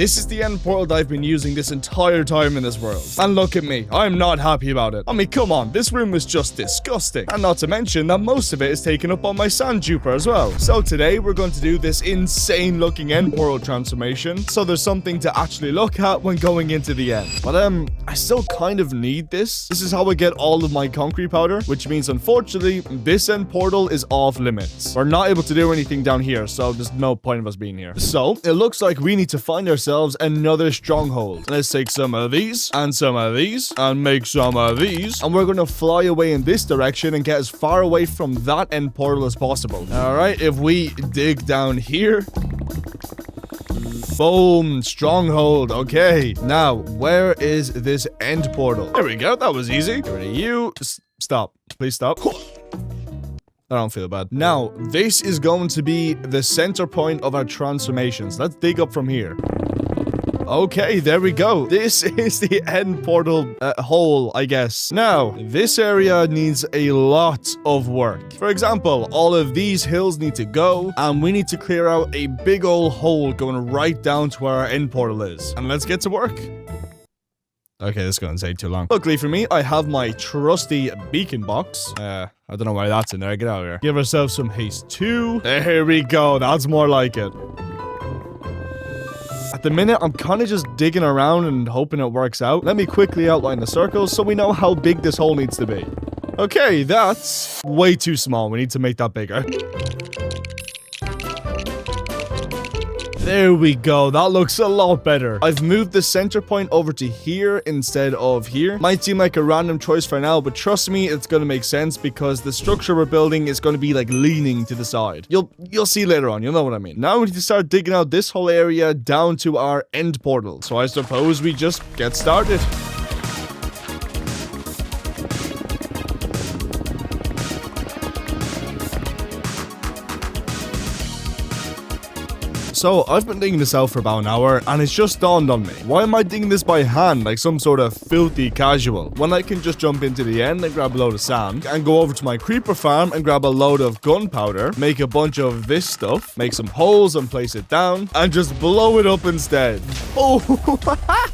This is the end portal that I've been using this entire time in this world. And look at me. I'm not happy about it. I mean, come on. This room is just disgusting. And not to mention that most of it is taken up on my sand duper as well. So today we're going to do this insane looking end portal transformation. So there's something to actually look at when going into the end. But I still kind of need this. This is how I get all of my concrete powder, which means unfortunately this end portal is off limits. We're not able to do anything down here, so there's no point of us being here. So it looks like we need to find ourselves another stronghold. Let's take some of these and some of these and make some of these, and we're going to fly away in this direction and get as far away from that end portal as possible. All right, if we dig down here, boom, stronghold. Okay, now where is this end portal? There we go. That was easy. Get rid of you. Stop. Please stop. I don't feel bad. Now, this is going to be the center point of our transformations. Let's dig up from here. Okay, there we go. This is the end portal hole, I guess. Now, this area needs a lot of work. For example, all of these hills need to go, and we need to clear out a big old hole going right down to where our end portal is. And let's get to work. Okay, this is going to take too long. Luckily for me, I have my trusty beacon box. I don't know why that's in there. Get out of here. Give ourselves some haste 2. There we go. That's more like it. At the minute, I'm kind of just digging around and hoping it works out. Let me quickly outline the circles so we know how big this hole needs to be. Okay, that's way too small. We need to make that bigger. There we go. That looks a lot better. I've moved the center point over to here instead of here. Might seem like a random choice for now, but trust me, it's going to make sense because the structure we're building is going to be like leaning to the side. You'll see later on. You'll know what I mean. Now we need to start digging out this whole area down to our end portal. So I suppose we just get started. So, I've been digging this out for about an hour, and it's just dawned on me. Why am I digging this by hand like some sort of filthy casual, when I can just jump into the end and grab a load of sand, and go over to my creeper farm and grab a load of gunpowder, make a bunch of this stuff, make some holes and place it down, and just blow it up instead. Oh,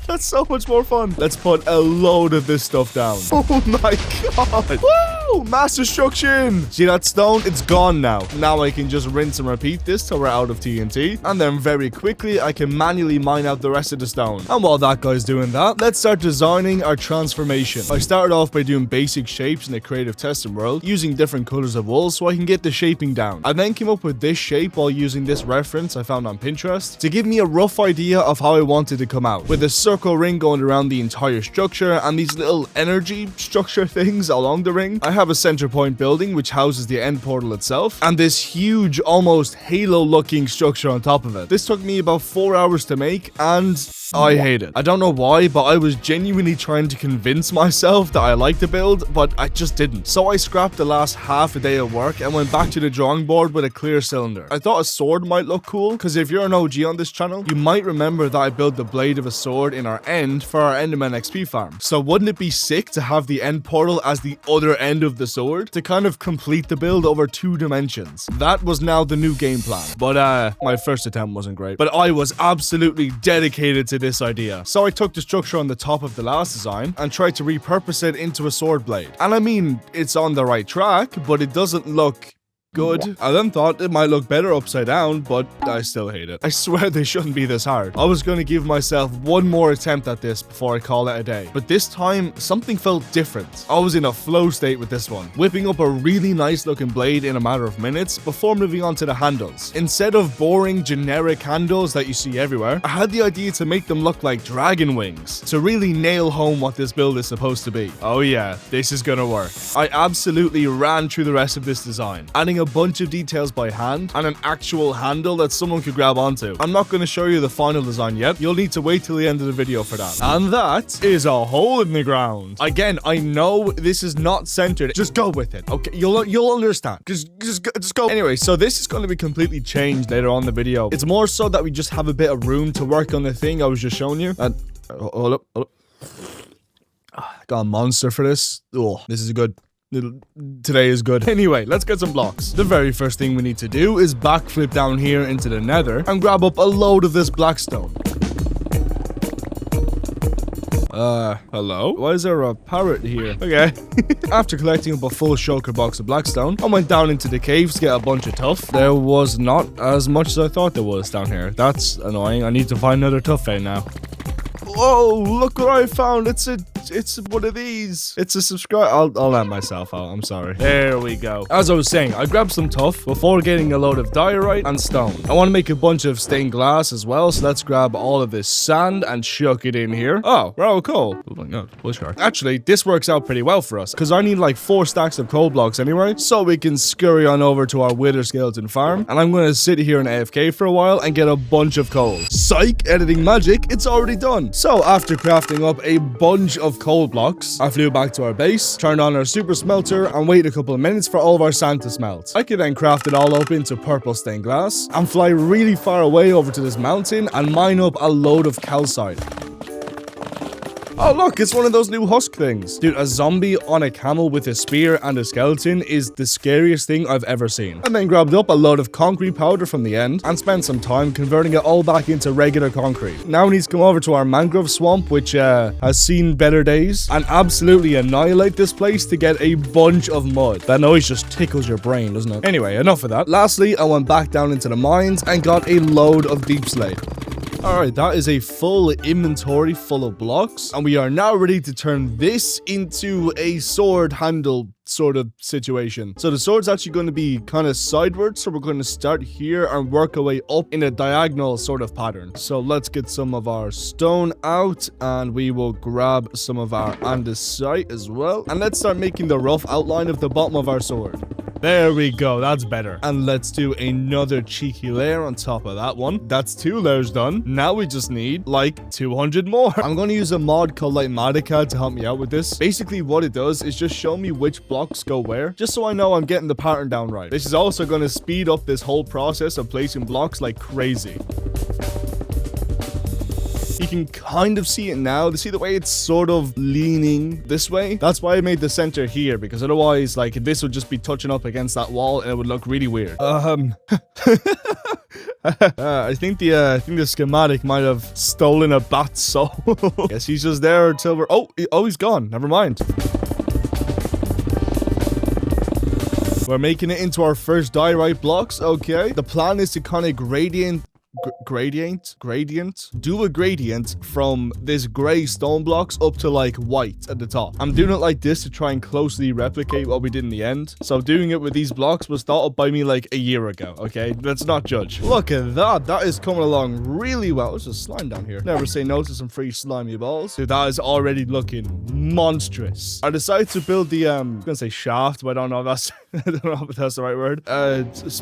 that's so much more fun. Let's put a load of this stuff down. Oh my god. Woo! Mass destruction. See that stone? It's gone now. Now I can just rinse and repeat this till we're out of TNT. And then very quickly, I can manually mine out the rest of the stone. And while that guy's doing that, let's start designing our transformation. I started off by doing basic shapes in the creative testing world, using different colors of wool so I can get the shaping down. I then came up with this shape while using this reference I found on Pinterest to give me a rough idea of how I wanted to come out, with a circle ring going around the entire structure and these little energy structure things along the ring. I have a center point building which houses the end portal itself, and this huge, almost halo looking structure on top of it. This took me about 4 hours to make, and I hate it. I don't know why, but I was genuinely trying to convince myself that I liked the build, but I just didn't. So I scrapped the last half a day of work and went back to the drawing board with a clear cylinder. I thought a sword might look cool, because if you're an OG on this channel, you might remember that I built the blade of a sword in our end for our Enderman XP farm. So wouldn't it be sick to have the end portal as the other end of the sword, to kind of complete the build over 2 dimensions? That was now the new game plan. But my first attempt wasn't great, but I was absolutely dedicated to this idea. So I took the structure on the top of the last design and tried to repurpose it into a sword blade. And I mean, it's on the right track, but it doesn't look good. I then thought it might look better upside down, but I still hate it. I swear they shouldn't be this hard. I was going to give myself one more attempt at this before I call it a day. But this time, something felt different. I was in a flow state with this one, whipping up a really nice looking blade in a matter of minutes before moving on to the handles. Instead of boring generic handles that you see everywhere, I had the idea to make them look like dragon wings, to really nail home what this build is supposed to be. Oh yeah, this is gonna work. I absolutely ran through the rest of this design, adding a bunch of details by hand and an actual handle that someone could grab onto. I'm not going to show you the final design yet. You'll need to wait till the end of the video for that. And that is a hole in the ground. Again, I know this is not centered. Just go with it. Okay, you'll understand. Just go. Anyway, so this is going to be completely changed later on in the video. It's more so that we just have a bit of room to work on the thing I was just showing you. And hold up. Got a monster for this. Oh, this is good. Today is good. Anyway, let's get some blocks. The very first thing we need to do is backflip down here into the nether and grab up a load of this black stone. Hello? Why is there a parrot here? Okay. After collecting up a full shulker box of blackstone, I went down into the caves to get a bunch of tuff. There was not as much as I thought there was down here. That's annoying. I need to find another tuff vein now. Whoa, look what I found. It's one of these. It's a subscribe. I'll let myself out. I'm sorry. There we go. As I was saying, I grabbed some tuff before getting a load of diorite and stone. I want to make a bunch of stained glass as well, so let's grab all of this sand and chuck it in here. Oh, we're all coal. Oh my god, bushcraft. Actually, this works out pretty well for us, because I need like 4 stacks of coal blocks anyway, so we can scurry on over to our wither skeleton farm, and I'm going to sit here in AFK for a while and get a bunch of coal. Psych, editing magic, it's already done. So after crafting up a bunch of coal blocks, I flew back to our base, turned on our super smelter, and waited a couple of minutes for all of our sand to smelt. I could then craft it all up into purple stained glass and fly really far away over to this mountain and mine up a load of calcite. Oh look, it's one of those new husk things. Dude, a zombie on a camel with a spear and a skeleton is the scariest thing I've ever seen. I then grabbed up a load of concrete powder from the end and spent some time converting it all back into regular concrete. Now we need to come over to our mangrove swamp, which has seen better days, and absolutely annihilate this place to get a bunch of mud. That noise just tickles your brain, doesn't it? Anyway, enough of that. Lastly, I went back down into the mines and got a load of deep slate. Alright, that is a full inventory full of blocks, and we are now ready to turn this into a sword handle sort of situation. So the sword's actually going to be kind of sideways, so we're going to start here and work our way up in a diagonal sort of pattern. So let's get some of our stone out, and we will grab some of our andesite as well, and let's start making the rough outline of the bottom of our sword. There we go, that's better. And let's do another cheeky layer on top of that one. That's 2 layers done. Now we just need like 200 more. I'm going to use a mod called Lightmatica to help me out with this. Basically what it does is just show me which blocks go where, just so I know I'm getting the pattern down right. This is also going to speed up this whole process of placing blocks like crazy. You can kind of see it now. See the way it's sort of leaning this way? That's why I made the center here, because otherwise, like, this would just be touching up against that wall and it would look really weird. I think the schematic might have stolen a bat's soul. Guess he's just there until we're... Oh, he's gone. Never mind. We're making it into our first diorite blocks. Okay. The plan is to kind of do a gradient from this gray stone blocks up to like white at the top. I'm doing it like this to try and closely replicate what we did in the end. So doing it with these blocks was thought up by me like a year ago. Okay, let's not judge. Look at that is coming along really well. There's just slime down here. Never say no to some free slimy balls. Dude, that is already looking monstrous. I decided to build the I'm gonna say shaft, but I don't know if that's I don't know if that's the right word.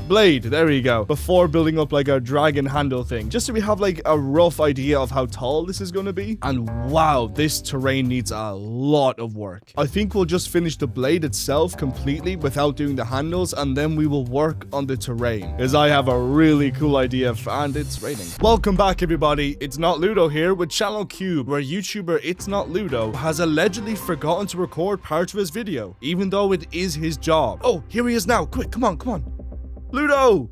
Blade, there we go, before building up like our dragon handle thing, just so we have like a rough idea of how tall this is going to be. And wow, this terrain needs a lot of work. I think we'll just finish the blade itself completely without doing the handles, and then we will work on the terrain, because I have a really cool idea and it's raining. Welcome back everybody, it's Not Ludo here with Channel Cube, where YouTuber It's Not Ludo has allegedly forgotten to record part of his video, even though it is his job. Oh, here he is now. Quick, come on. Ludo!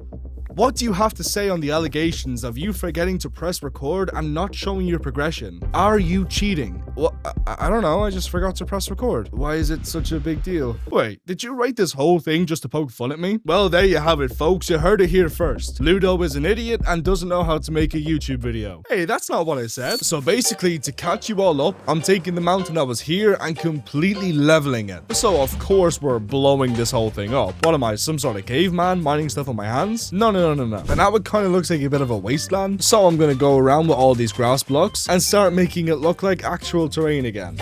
What do you have to say on the allegations of you forgetting to press record and not showing your progression? Are you cheating? Well, I don't know, I just forgot to press record. Why is it such a big deal? Wait, did you write this whole thing just to poke fun at me? Well, there you have it, folks. You heard it here first. Ludo is an idiot and doesn't know how to make a YouTube video. Hey, that's not what I said. So basically, to catch you all up, I'm taking the mountain that was here and completely leveling it. So of course we're blowing this whole thing up. What am I, some sort of caveman mining stuff on my hands? No. And that would kind of looks like a bit of a wasteland. So I'm gonna go around with all these grass blocks and start making it look like actual terrain again.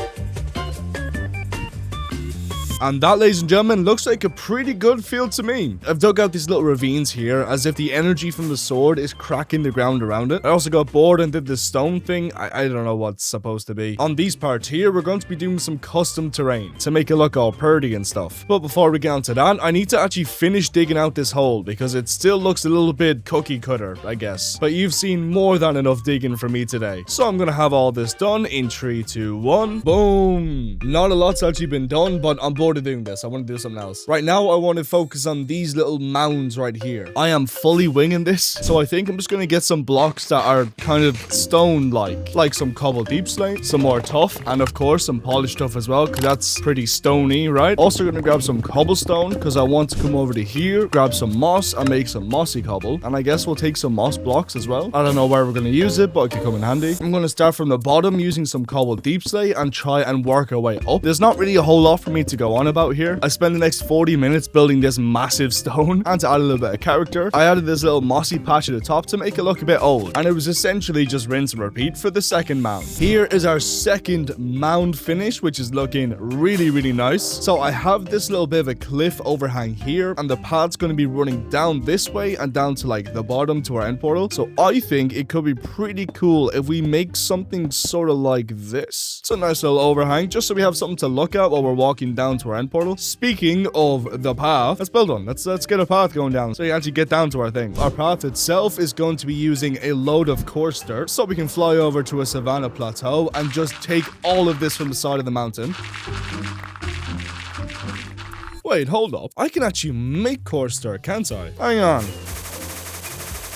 And that, ladies and gentlemen, looks like a pretty good field to me. I've dug out these little ravines here as if the energy from the sword is cracking the ground around it. I also got bored and did this stone thing. I don't know what's supposed to be. On these parts here, we're going to be doing some custom terrain to make it look all purdy and stuff. But before we get onto that, I need to actually finish digging out this hole because it still looks a little bit cookie cutter, I guess. But you've seen more than enough digging from me today. So I'm going to have all this done in 3, 2, 1. Boom. Not a lot's actually been done, but I'm bored bored of doing this. I want to do something else. Right now, I want to focus on these little mounds right here. I am fully winging this, so I think I'm just going to get some blocks that are kind of stone-like some cobble deep slate, some more tough, and of course, some polished stuff as well, because that's pretty stony, right? Also going to grab some cobblestone, because I want to come over to here, grab some moss, and make some mossy cobble, and I guess we'll take some moss blocks as well. I don't know where we're going to use it, but it could come in handy. I'm going to start from the bottom using some cobble deep slate and try and work our way up. There's not really a whole lot for me to go on about here. I spent the next 40 minutes building this massive stone, and to add a little bit of character, I added this little mossy patch at the top to make it look a bit old, and it was essentially just rinse and repeat for the second mound. Here is our second mound finish, which is looking really nice. So I have this little bit of a cliff overhang here, and the path's going to be running down this way and down to like the bottom to our end portal. So I think it could be pretty cool if we make something sort of like this. It's a nice little overhang, just so we have something to look at while we're walking down to our end portal. Speaking of the path, let's build one. Let's get a path going down so you actually get down to our thing. Our path itself is going to be using a load of coarse dirt, so we can fly over to a savanna plateau and just take all of this from the side of the mountain. Wait, hold up. I can actually make coarse dirt, can't I? Hang on.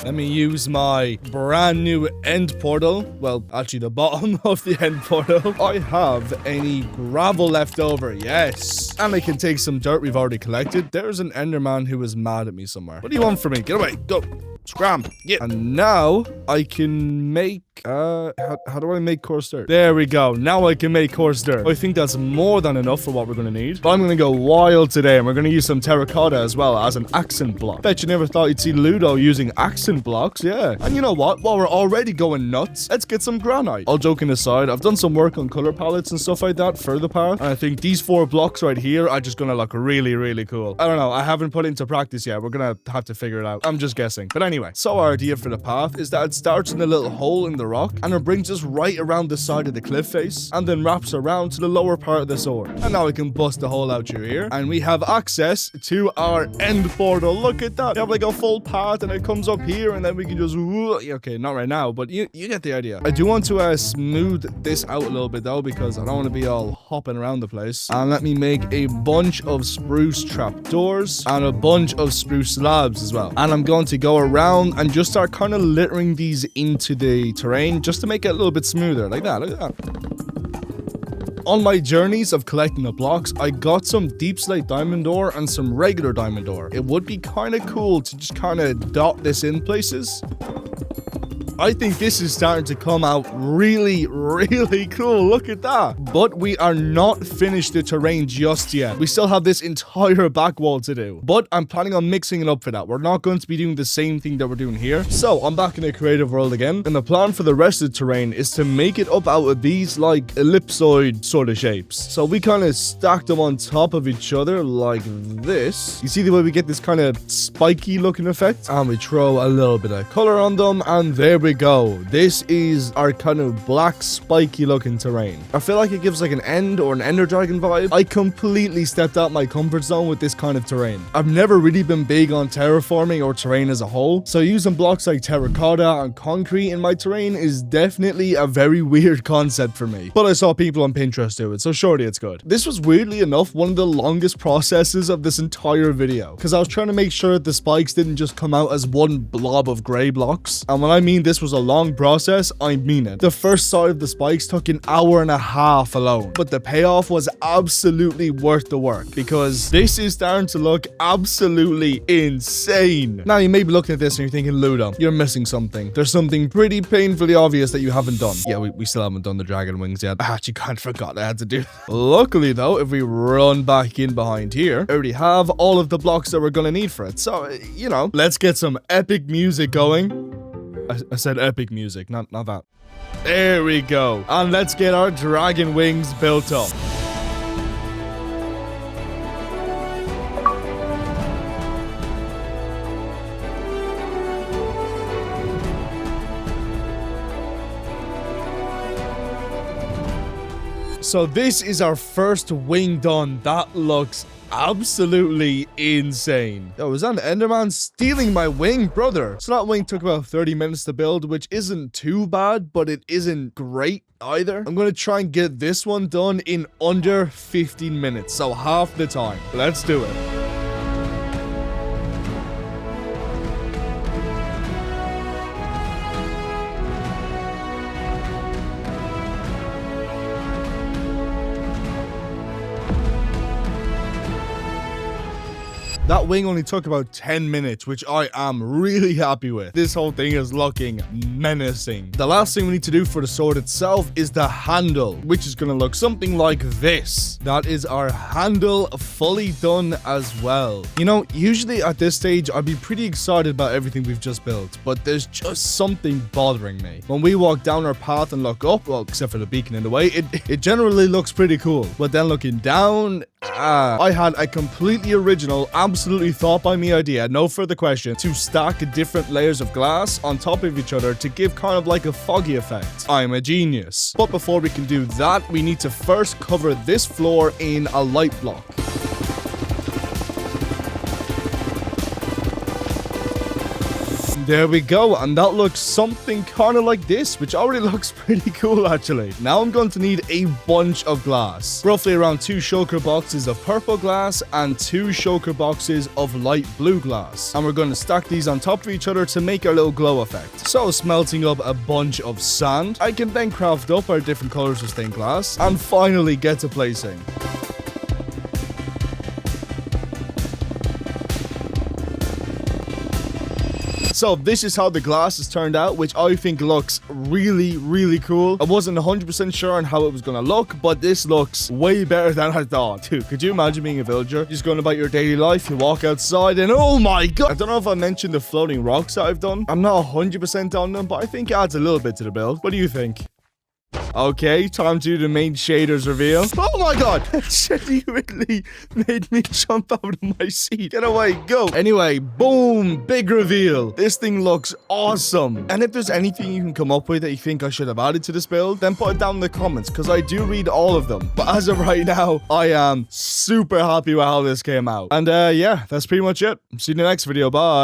Let me use my brand new end portal. Well, actually the bottom of the end portal. I have any gravel left over. Yes. And I can take some dirt we've already collected. There's an enderman who is mad at me somewhere. What do you want from me? Get away. Go. Scram. Yeah. And now I can make how do I make coarse dirt? There we go. Now I can make coarse dirt. I think that's more than enough for what we're going to need. But I'm going to go wild today, and we're going to use some terracotta as well as an accent block. Bet you never thought you'd see Ludo using accent blocks. Yeah. And you know what? While we're already going nuts, let's get some granite. All joking aside, I've done some work on color palettes and stuff like that for the path, and I think these 4 blocks right here are just going to look really cool. I don't know. I haven't put it into practice yet. We're going to have to figure it out. I'm just guessing. But anyway, so our idea for the path is that it starts in a little hole in the rock, and it brings us right around the side of the cliff face, and then wraps around to the lower part of the sword. And now we can bust the hole out through here, and we have access to our end portal. Look at that. We have like a full path, and it comes up here, and then we can just okay, not right now, but you get the idea. I do want to smooth this out a little bit though, because I don't want to be all hopping around the place. And let me make a bunch of spruce trapdoors and a bunch of spruce slabs as well. And I'm going to go around and just start kind of littering these into the terrain just to make it a little bit smoother, like that. Look at that. On my journeys of collecting the blocks, I got some deep slate diamond ore and some regular diamond ore. It would be kind of cool to just kind of dot this in places. I think this is starting to come out really cool. Look at that. But we are not finished the terrain just yet. We still have this entire back wall to do. But I'm planning on mixing it up for that. We're not going to be doing the same thing that we're doing here. So I'm back in the creative world again. And the plan for the rest of the terrain is to make it up out of these like ellipsoid sort of shapes. So we kind of stack them on top of each other like this. You see the way we get this kind of spiky looking effect? And we throw a little bit of color on them, and there we go. This is our kind of black spiky looking terrain. I feel like it gives like an end or an ender dragon vibe. I completely stepped out my comfort zone with this kind of terrain. I've never really been big on terraforming or terrain as a whole, so using blocks like terracotta and concrete in my terrain is definitely a very weird concept for me. But I saw people on Pinterest do it, so surely it's good. This was weirdly enough one of the longest processes of this entire video, because I was trying to make sure that the spikes didn't just come out as one blob of grey blocks. And when I mean this was a long process, I mean it. The first side of the spikes took an hour and a half alone, but the payoff was absolutely worth the work, because this is starting to look absolutely insane. Now you may be looking at this and you're thinking, Ludo, you're missing something. There's something pretty painfully obvious that you haven't done. Yeah, we still haven't done the dragon wings yet. I actually kind of forgot I had to do that. Luckily though, if we run back in behind here, I already have all of the blocks that we're gonna need for it. So, you know, let's get some epic music going. I said epic music, not that. There we go. And let's get our dragon wings built up. So this is our first wing done. That looks absolutely insane. Yo, is that an Enderman stealing my wing, brother? So that wing took about 30 minutes to build, which isn't too bad, but it isn't great either. I'm going to try and get this one done in under 15 minutes, so half the time. Let's do it. That wing only took about 10 minutes, which I am really happy with. This whole thing is looking menacing. The last thing we need to do for the sword itself is the handle, which is going to look something like this. That is our handle fully done as well. You know, usually at this stage, I'd be pretty excited about everything we've just built, but there's just something bothering me. When we walk down our path and look up, well, except for the beacon in the way, it generally looks pretty cool. But then looking down, I had a completely original, absolutely thought by me idea, no further question, to stack different layers of glass on top of each other to give kind of like a foggy effect. I'm a genius. But before we can do that, we need to first cover this floor in a light block. There we go, and that looks something kind of like this, which already looks pretty cool actually. Now I'm going to need a bunch of glass, roughly around 2 shulker boxes of purple glass and 2 shulker boxes of light blue glass, and we're going to stack these on top of each other to make our little glow effect. So smelting up a bunch of sand, I can then craft up our different colors of stained glass and finally get to placing. So this is how the glass has turned out, which I think looks really, really cool. I wasn't 100% sure on how it was going to look, but this looks way better than I thought. Dude, could you imagine being a villager? Just going about your daily life, you walk outside and oh my god. I don't know if I mentioned the floating rocks that I've done. I'm not 100% on them, but I think it adds a little bit to the build. What do you think? Okay, time to do the main shaders reveal. Oh my god! That genuinely made me jump out of my seat. Get away, go! Anyway, boom! Big reveal. This thing looks awesome. And if there's anything you can come up with that you think I should have added to this build, then put it down in the comments, because I do read all of them. But as of right now, I am super happy with how this came out. And yeah, that's pretty much it. See you in the next video. Bye!